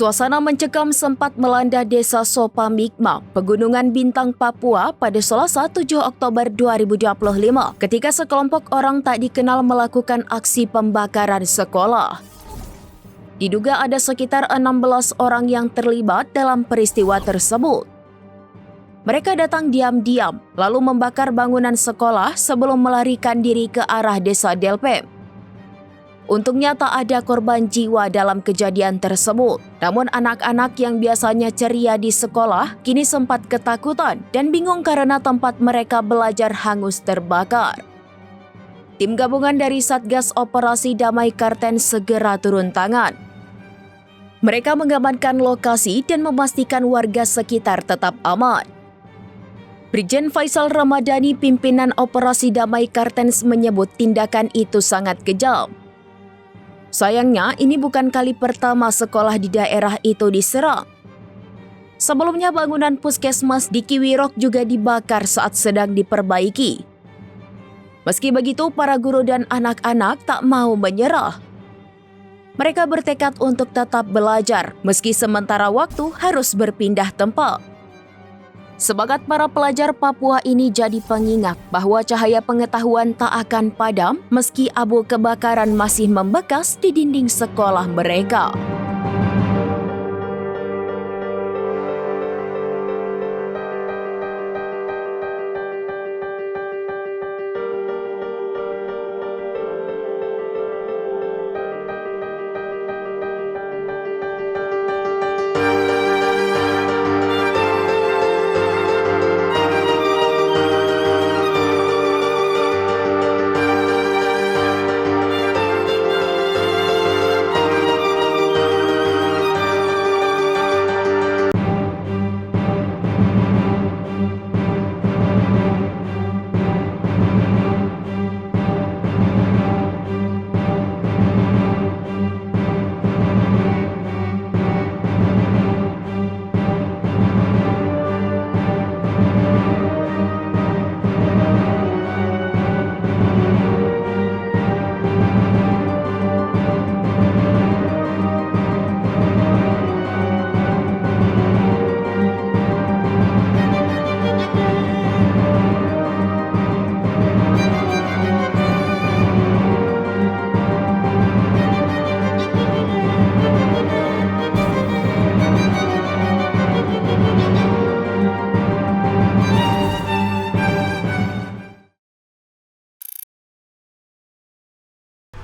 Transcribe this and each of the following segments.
Suasana mencekam sempat melanda desa Sopa Mikma, Pegunungan Bintang, Papua pada Selasa 7 Oktober 2025 ketika sekelompok orang tak dikenal melakukan aksi pembakaran sekolah. Diduga ada sekitar 16 orang yang terlibat dalam peristiwa tersebut. Mereka datang diam-diam lalu membakar bangunan sekolah sebelum melarikan diri ke arah desa Delpem. Untungnya tak ada korban jiwa dalam kejadian tersebut. Namun anak-anak yang biasanya ceria di sekolah kini sempat ketakutan dan bingung karena tempat mereka belajar hangus terbakar. Tim gabungan dari Satgas Operasi Damai Kartens segera turun tangan. Mereka mengamankan lokasi dan memastikan warga sekitar tetap aman. Brigjen Faisal Ramadhani, pimpinan Operasi Damai Kartens, menyebut tindakan itu sangat kejam. Sayangnya, ini bukan kali pertama sekolah di daerah itu diserang. Sebelumnya, bangunan puskesmas di Kiwirok juga dibakar saat sedang diperbaiki. Meski begitu, para guru dan anak-anak tak mau menyerah. Mereka bertekad untuk tetap belajar, meski sementara waktu harus berpindah tempat. Semangat para pelajar Papua ini jadi pengingat bahwa cahaya pengetahuan tak akan padam meski abu kebakaran masih membekas di dinding sekolah mereka.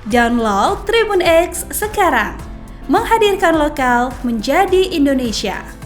Download Tribun X sekarang, menghadirkan lokal menjadi Indonesia.